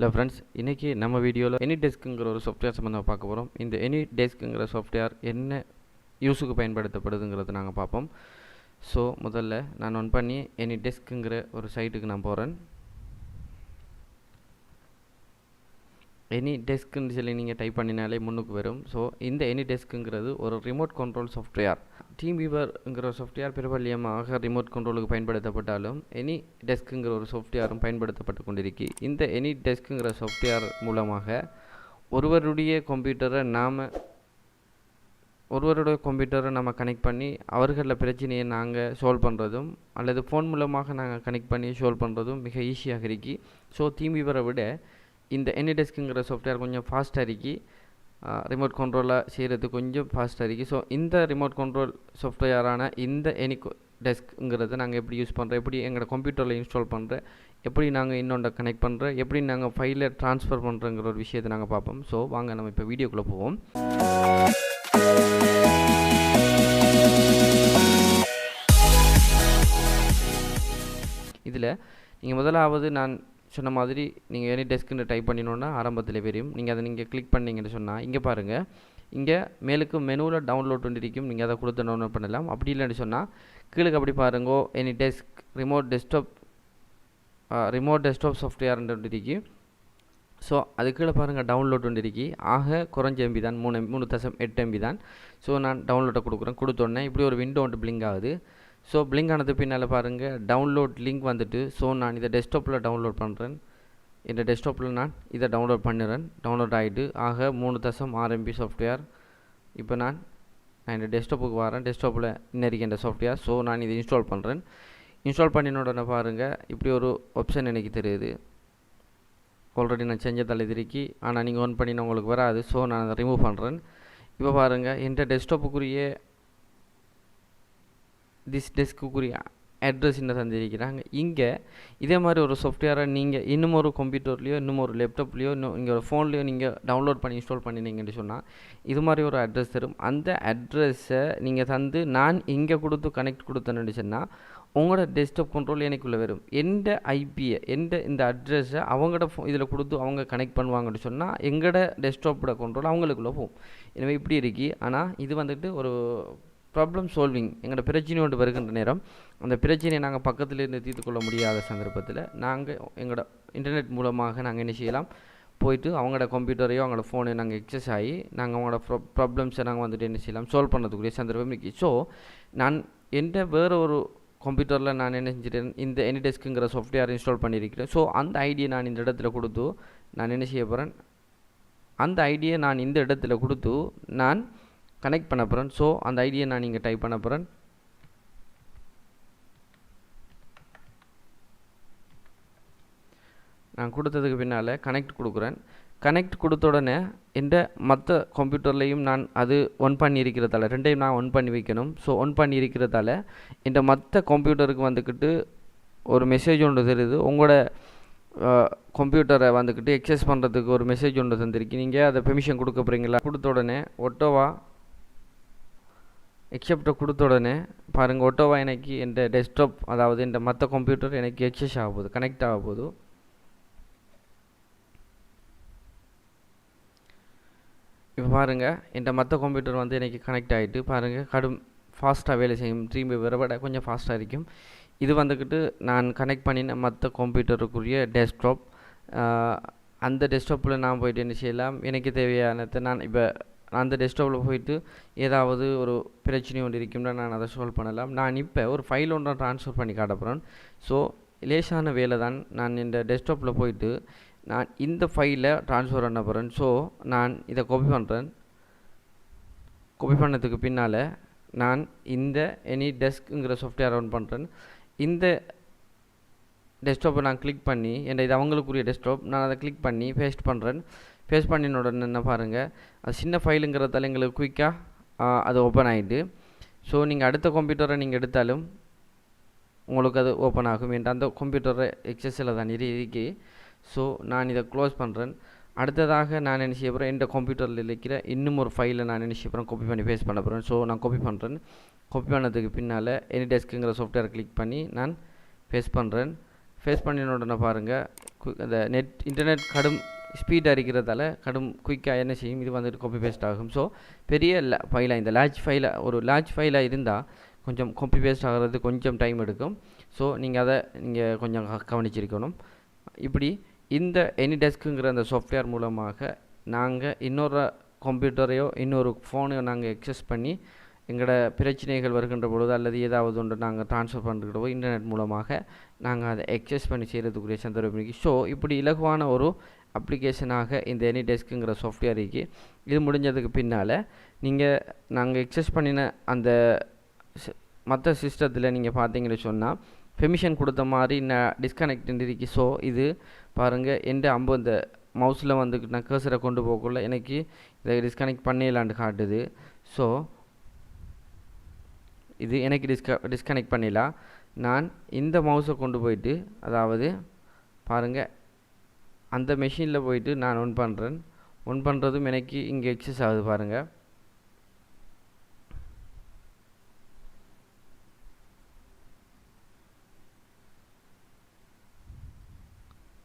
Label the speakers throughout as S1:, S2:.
S1: Hello friends, இன்னைக்கு நம்ம வீடியோல AnyDeskங்கிற ஒரு சாஃப்ட்வேர் சம்பந்தமா பார்க்க போறோம். இந்த AnyDeskங்கிற சாஃப்ட்வேர் என்ன யூஸுக்கு பயன்படுத்தப்படுதுங்கிறத நாங்க பார்ப்போம். சோ முதல்ல நான் ஆன் பண்ணி AnyDeskங்கிற ஒரு சைட்டுக்கு நான் போறேன். AnyDeskன்னு சொல்லி நீங்க டைப் பண்ணினாலே முன்னுக்கு வரும். சோ இந்த AnyDeskங்கிறது ஒரு ரிமோட் கண்ட்ரோல் சாஃப்ட்வேர். TeamViewerங்கிற சாஃப்ட்வேர் பிரபல்யமாக ரிமோட் கண்ட்ரோலுக்கு பயன்படுத்தப்பட்டாலும் AnyDeskங்கிற ஒரு சாஃப்ட்வேரும் பயன்படுத்தப்பட்டு கொண்டிருக்கு. இந்த AnyDeskங்கிற சாஃப்ட்வேர் மூலமாக ஒருவருடைய கம்ப்யூட்டரை நம்ம கனெக்ட் பண்ணி அவர்களோட பிரச்சனையை நாங்கள் சால்வ் பண்ணுறதும் அல்லது ஃபோன் மூலமாக நாங்கள் கனெக்ட் பண்ணி சால்வ் பண்ணுறதும் மிக ஈஸியாக இருக்கு. ஸோ TeamViewerரை விட இந்த AnyDeskங்கிற சாஃப்ட்வேர் கொஞ்சம் ஃபாஸ்ட்டாக இருக்கு. ரிமோட் கண்ட்ரோலாக செய்கிறது கொஞ்சம் ஃபாஸ்ட்டாக இருக்குது. ஸோ இந்த ரிமோட் கண்ட்ரோல் சாஃப்ட்வேரான இந்த AnyDeskங்கிறத நாங்கள் எப்படி யூஸ் பண்ணுறோம், எப்படி எங்களோட கம்ப்யூட்டரில் இன்ஸ்டால் பண்ணுறோம், எப்படி நாங்கள் இன்னொன்று கனெக்ட் பண்ணுறோம், எப்படி நாங்கள் ஃபைலை ட்ரான்ஸ்ஃபர் பண்ணுறோங்கிற ஒரு விஷயத்தை நாங்கள் பார்ப்போம். ஸோ வாங்க நம்ம இப்போ வீடியோக்குள்ளே போவோம். இதில் நீங்கள் முதலாவது நான் சொன்ன மாதிரி நீங்கள் AnyDeskன்னு டைப் பண்ணினோன்னா ஆரம்பத்தில் வரும். நீங்கள் அதை கிளிக் பண்ணிங்கன்னு சொன்னால் இங்கே பாருங்கள், இங்கே மேலுக்கு மெனுவில் டவுன்லோட் இருக்கும். நீங்கள் அதை கொடுத்து டவுன்லோட் பண்ணலாம். அப்படி இல்லைன்னு சொன்னால் கீழே அப்படி பாருங்கோ AnyDesk ரிமோட் டெஸ்க்டாப் சாஃப்ட்வேர்ன்ற இருக்கு. ஸோ அது கீழே பாருங்கள் டவுன்லோட் இருக்கு. ஆக குறைஞ்ச எம்பி தான், 3.8 MB தான். ஸோ நான் டவுன்லோட்டை கொடுத்தோன்னே இப்படி ஒரு விண்டோ ஒன்று பிளிங்க் ஆகுது. ஸோ பிளிங்க் ஆனது பின்னால் பாருங்கள் டவுன்லோட் லிங்க் வந்துட்டு. ஸோ நான் இதை டெஸ்க்டாப்பில் டவுன்லோட் பண்ணுறேன். இந்த டெஸ்க்டாப்பில் நான் இதை டவுன்லோட் பண்ணிடுறேன். டவுன்லோட் ஆகிட்டு ஆக 3.6 MB சாஃப்ட்வேர். இப்போ நான் இந்த டெஸ்க்டாப்புக்கு வரேன். டெஸ்க்டாப்பில் இன்னைக்கு இந்த சாஃப்ட்வேர். ஸோ நான் இதை இன்ஸ்டால் பண்ணுறேன். இன்ஸ்டால் பண்ணின உடனே பாருங்கள் இப்படி ஒரு ஆப்ஷன் எனக்கு தெரியுது. ஆல்ரெடி நான் செஞ்சதால் திருக்கி, ஆனால் நீங்கள் ஆன் பண்ணினா உங்களுக்கு வராது. ஸோ நான் அதை ரிமூவ் பண்ணுறேன். இப்போ பாருங்கள் இந்த டெஸ்க்டாப்புக்குரிய டெஸ்க்குரிய அட்ரஸ் என்ன தந்திருக்கிறாங்க. இங்கே இதே மாதிரி ஒரு சாஃப்ட்வேரை நீங்கள் இன்னும் ஒரு கம்ப்யூட்டர்லேயோ இன்னும் ஒரு லேப்டாப்லேயோ இங்கே ஒரு ஃபோன்லேயோ நீங்கள் டவுன்லோட் பண்ணி இன்ஸ்டால் பண்ணினீங்கன்னு சொன்னால் இது மாதிரி ஒரு அட்ரஸ் தரும். அந்த அட்ரஸை நீங்கள் தந்து நான் இங்கே கொடுத்து கனெக்ட் கொடுத்தேன்னு சொன்னால் உங்களோட டெஸ்க்டாப் கண்ட்ரோல் எனக்குள்ளே வரும். எந்த ஐபியை இந்த அட்ரஸை அவங்களோட இதில் கொடுத்து அவங்க கனெக்ட் பண்ணுவாங்கன்னு சொன்னால் எங்களோட டெஸ்க்டாப்போட கண்ட்ரோல் அவங்களுக்குள்ளே போகும். எனவே இப்படி இருக்கு. ஆனால் இது வந்துட்டு ஒரு ப்ராப்ளம் சால்விங். எங்களோட பிரச்சனை ஒன்று வருகின்ற நேரம் அந்த பிரச்சனையை நாங்கள் பக்கத்துலேருந்து தீர்த்து கொள்ள முடியாத சந்தர்ப்பத்தில் நாங்கள் எங்களோட இன்டர்நெட் மூலமாக நாங்கள் என்ன செய்யலாம், போயிட்டு அவங்களோட கம்ப்யூட்டரையோ அவங்களோட ஃபோனையோ நாங்கள் எக்ஸஸ் ஆகி நாங்கள் அவங்களோட ப்ராப்ளம்ஸை நாங்கள் வந்துட்டு என்ன செய்யலாம், சால்வ் பண்ணுறதுக்குரிய சந்தர்ப்பம் இருக்குது. ஸோ நான் வேறு ஒரு கம்ப்யூட்டரில் நான் என்ன செஞ்சுட்டேன், இந்த AnyDeskங்கிற சாஃப்ட்வேர் இன்ஸ்டால் பண்ணியிருக்கிறேன். ஸோ அந்த ஐடியை நான் இந்த இடத்துல கொடுத்து நான் என்ன செய்ய போகிறேன், அந்த ஐடியை நான் இந்த இடத்துல கொடுத்து நான் கனெக்ட் பண்ண போகிறேன். ஸோ அந்த ஐடியை நான் இங்கே டைப் பண்ண போகிறேன். நான் கொடுத்ததுக்கு பின்னால் கனெக்ட் கொடுக்குறேன். கனெக்ட் கொடுத்த உடனே இந்த மற்ற கம்ப்யூட்டர்லேயும் நான் அது ஒன் பண்ணியிருக்கிறதால ரெண்டையும் நான் ஒன் பண்ணி வைக்கணும். ஸோ ஒன் பண்ணியிருக்கிறதால இந்த மற்ற கம்ப்யூட்டருக்கு வந்துக்கிட்டு ஒரு மெசேஜ் ஒன்று தெரியுது. உங்களோட கம்ப்யூட்டரை வந்துக்கிட்டு எக்ஸஸ் பண்ணுறதுக்கு ஒரு மெசேஜ் ஒன்று தந்திருக்கு. நீங்கள் அதை பெர்மிஷன் கொடுக்க போகிறீங்களா? கொடுத்த உடனே ஒட்டோவா எக்ஸெப்டை கொடுத்த உடனே பாருங்கள் ஒட்டோவா எனக்கு இந்த டெஸ்க்டாப், அதாவது இந்த மற்ற கம்ப்யூட்டர் எனக்கு எக்ஸஸ் ஆக போகுது, கனெக்ட் ஆக போகுது. இப்போ பாருங்கள் இந்த மற்ற கம்ப்யூட்டர் வந்து எனக்கு கனெக்ட் ஆகிட்டு பாருங்கள் கடும் ஃபாஸ்ட்டாக வேலை செய்யும். TeamViewer விட கொஞ்சம் ஃபாஸ்ட்டாக இருக்கும். இது வந்துக்கிட்டு நான் கனெக்ட் பண்ணின மற்ற கம்ப்யூட்டருக்குரிய டெஸ்க்டாப். அந்த டெஸ்க்டாப்பில் நான் போய்ட்டு என்ன செய்யலாம், எனக்கு தேவையானதை நான் இப்போ அந்த டெஸ்க்டாப்பில் போயிட்டு ஏதாவது ஒரு பிரச்சனை ஒன்று இருக்கும்னா நான் அதை சால்வ் பண்ணலாம். நான் இப்போ ஒரு ஃபைல் ஒன்றை ட்ரான்ஸ்ஃபர் பண்ணி காட்ட போகிறேன். ஸோ லேசான வேலை தான். நான் இந்த டெஸ்க்டாப்பில் போயிட்டு நான் இந்த ஃபைலை ட்ரான்ஸ்ஃபர் பண்ண போகிறேன். ஸோ நான் இதை காப்பி பண்ணுறேன். காப்பி பண்ணதுக்கு பின்னால் நான் இந்த AnyDeskங்கிற சாஃப்ட்வேர் ஆன் பண்ணுறேன். இந்த டெஸ்க்டாப்பை நான் கிளிக் பண்ணி இது அவங்களுக்குரிய டெஸ்க்டாப், நான் அதை கிளிக் பண்ணி பேஸ்ட் பண்ணுறேன். பேஸ்ட் பண்ணின உடனே என்ன பாருங்கள், அது சின்ன ஃபைலுங்கிறதால எங்களுக்கு குயிக்காக அது ஓப்பன் ஆகிட்டு. ஸோ நீங்கள் அடுத்த கம்ப்யூட்டரை நீங்கள் எடுத்தாலும் உங்களுக்கு அது ஓப்பன் ஆகும். என்ற அந்த கம்ப்யூட்டரை எக்ஸஸில் தான் இருக்கு. ஸோ நான் இதை க்ளோஸ் பண்ணுறேன். அடுத்ததாக நான் என்ன செய்ய போகிறேன், இந்த கம்ப்யூட்டரில் இருக்கிற இன்னும் ஒரு ஃபைலை நான் என்ன செய்ய போகிறேன், காப்பி பண்ணி பேஸ்ட் பண்ண போகிறேன். ஸோ நான் காப்பி பண்ணுறேன். காப்பி பண்ணதுக்கு பின்னால் AnyDeskங்கிற சாஃப்ட்வேரை கிளிக் பண்ணி நான் பேஸ்ட் பண்ணுறேன். பேஸ்ட் பண்ணின உடனே பாருங்கள் அந்த இன்டர்நெட் கடும் ஸ்பீடாக இருக்கிறதால கடும் குயிக்காக என்ன செய்யும், இது வந்துட்டு காப்பி பேஸ்ட் ஆகும். ஸோ பெரிய ஃபைலாக இந்த லார்ஜ் ஃபைலாக இருந்தால் கொஞ்சம் காப்பி பேஸ்ட் ஆகிறது கொஞ்சம் டைம் எடுக்கும். ஸோ நீங்கள் அதை கொஞ்சம் கவனிச்சிருக்கணும். இப்படி இந்த AnyDeskங்கிற அந்த சாஃப்ட்வேர் மூலமாக நாங்கள் இன்னொரு கம்ப்யூட்டரையோ இன்னொரு ஃபோனையோ நாங்கள் எக்ஸஸ் பண்ணி எங்களோட பிரச்சனைகள் வருகின்ற பொழுது அல்லது ஏதாவது ஒன்று நாங்கள் ட்ரான்ஸ்ஃபர் பண்ணுறதோ இன்டர்நெட் மூலமாக நாங்கள் அதை எக்ஸஸ் பண்ணி செய்கிறதுக்குரிய சந்தர்ப்பம் இருக்குது. ஸோ இப்படி இலகுவான ஒரு அப்ளிகேஷனாக இந்த AnyDeskங்கிற சாஃப்ட்வேர் இருக்குது. இது முடிஞ்சதுக்கு பின்னால் நாங்கள் எக்ஸஸ் பண்ணின அந்த மற்ற சிஸ்டத்தில் நீங்கள் பார்த்தீங்கன்னு சொன்னால் பெர்மிஷன் கொடுத்த மாதிரி டிஸ்கனெக்ட் இருக்கு. ஸோ இது பாருங்கள், எந்த இந்த மவுஸில் நான் கர்சரை கொண்டு போகக்குள்ள எனக்கு இதை டிஸ்கனெக்ட் பண்ணிடலான்னு காட்டுது. ஸோ இது எனக்கு டிஸ்கனெக்ட் பண்ணிடலாம். நான் இந்த மவுஸை கொண்டு போயிட்டு, அதாவது பாருங்கள், அந்த மெஷினில் போயிட்டு நான் ஒன் பண்ணுறதும் எனக்கு இங்கே எக்ஸஸ் ஆகுது பாருங்கள்.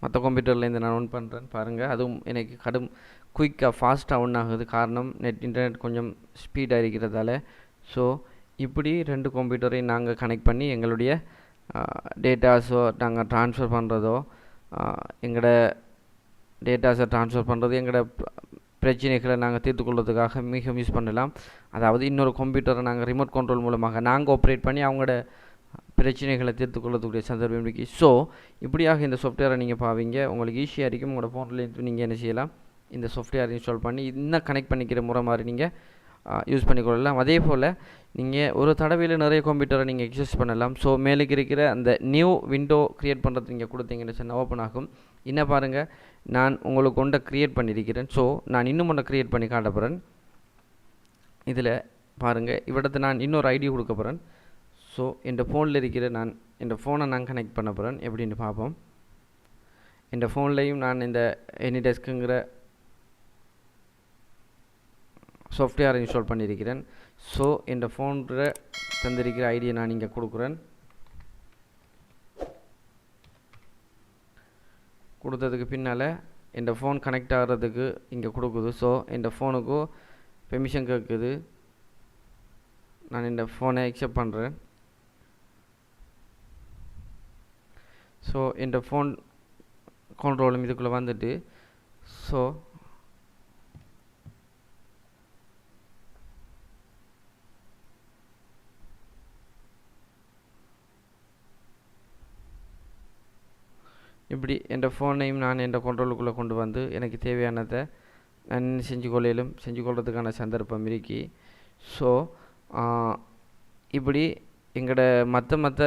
S1: மற்ற கம்ப்யூட்டர்லேருந்து நான் ஒன் பண்ணுறேன் பாருங்கள், அதுவும் எனக்கு கடும் குயிக்காக ஃபாஸ்ட்டாக ஒன் ஆகுது. காரணம் இன்டர்நெட் கொஞ்சம் ஸ்பீடாக இருக்கிறதால. ஸோ இப்படி 2 கம்ப்யூட்டரையும் நாங்கள் கனெக்ட் பண்ணி எங்களுடைய டேட்டாஸோ நாங்கள் ட்ரான்ஸ்ஃபர் பண்ணுறதோ, எங்களோட டேட்டாஸை ட்ரான்ஸ்ஃபர் பண்ணுறது, எங்களோட பிரச்சனைகளை நாங்கள் தீர்த்துக்கொள்வதுக்காக மிகவும் யூஸ் பண்ணலாம். அதாவது இன்னொரு கம்ப்யூட்டரை நாங்கள் ரிமோட் கண்ட்ரோல் மூலமாக நாங்கள் ஆப்ரேட் பண்ணி அவங்களோட பிரச்சனைகளை தீர்த்துக்கொள்ளக்கூடிய சந்தர்ப்பம் இருக்குது. ஸோ இப்படியாக இந்த சாஃப்ட்வேரை நீங்கள் பாவீங்க, உங்களுக்கு ஈஸியாக இருக்கும். உங்களோட ஃபோன்லேருந்து நீங்கள் என்ன செய்யலாம், இந்த சாஃப்ட்வேர் இன்ஸ்டால் பண்ணி இன்னும் கனெக்ட் பண்ணிக்கிற முறை மாதிரி நீங்கள் யூஸ் பண்ணிக்கொள்ளலாம். அதே போல் நீங்கள் ஒரு தடவையில் நிறைய கம்ப்யூட்டரை நீங்கள் எக்ஸஸ் பண்ணலாம். ஸோ மேலுக்கு இருக்கிற அந்த நியூ விண்டோ க்ரியேட் பண்ணுறது நீங்கள் கொடுத்தீங்கன்னு சொன்னால் ஓப்பன் ஆகும். இன்னும் பாருங்கள், நான் உங்களுக்கு ஒன்றை க்ரியேட் பண்ணியிருக்கிறேன். ஸோ நான் இன்னும் ஒன்றை க்ரியேட் பண்ணி காட்ட போகிறேன். இதில் பாருங்கள், இவ்விடத்தை நான் இன்னொரு ஐடி கொடுக்க போகிறேன். ஸோ இந்த ஃபோனில் இருக்கிற இந்த ஃபோனை நான் கனெக்ட் பண்ண போகிறேன். எப்படின்னு பார்ப்போம். இந்த ஃபோன்லேயும் நான் இந்த AnyDeskங்கிற சாஃப்ட்வேர் இன்ஸ்டால் பண்ணியிருக்கிறேன். ஸோ இந்த ஃபோனில் தந்திருக்கிற ஐடியை நான் இங்கே கொடுக்குறேன். கொடுத்ததுக்கு பின்னால் இந்த ஃபோன் கனெக்ட் ஆகிறதுக்கு இங்கே கொடுக்குது. ஸோ இந்த ஃபோனுக்கு பெர்மிஷன் கேட்குது. நான் இந்த ஃபோனை அக்செப்ட் பண்ணுறேன். ஸோ இந்த ஃபோன் கண்ட்ரோலும் இதுக்குள்ளே வந்துட்டு, ஸோ இப்படி என் ஃபோனையும் நான் என் கண்ட்ரோலுக்குள்ளே கொண்டு வந்து எனக்கு தேவையானதை நான் செஞ்சு கொள்றதுக்கான சந்தர்ப்பம் இருக்கு. ஸோ இப்படி எங்களோட மற்ற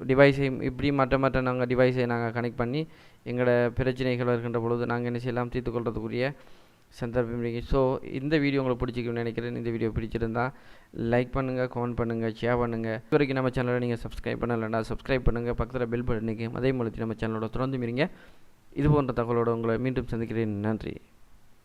S1: டிவைஸையும் இப்படி மற்ற நாங்கள் டிவைஸை நாங்கள் கனெக்ட் பண்ணி எங்களோட பிரச்சனைகள் வருகின்ற பொழுது நாங்கள் என்ன செய்யலாம், தீர்த்துக்கொள்றதுக்குரிய சந்தர்ப்பம் இருக்குது. ஸோ இந்த வீடியோ உங்களுக்கு பிடிச்சிக்கணும்னு நினைக்கிறேன். இந்த வீடியோ பிடிச்சிருந்தா லைக் பண்ணுங்கள், கமெண்ட் பண்ணுங்கள், ஷேர் பண்ணுங்கள். இது வரைக்கும் நம்ம சேனலை நீங்கள் சப்ஸ்கிரைப் பண்ணலைன்னா சப்ஸ்கிரைப் பண்ணுங்கள். பக்கத்தில் பெல் பட்டனுக்கு அதே மூலத்தில் நம்ம சேனலோட தொடர்ந்து இருங்க. இது போன்ற தகவலோடு உங்களை மீண்டும் சந்திக்கிறேன். நன்றி.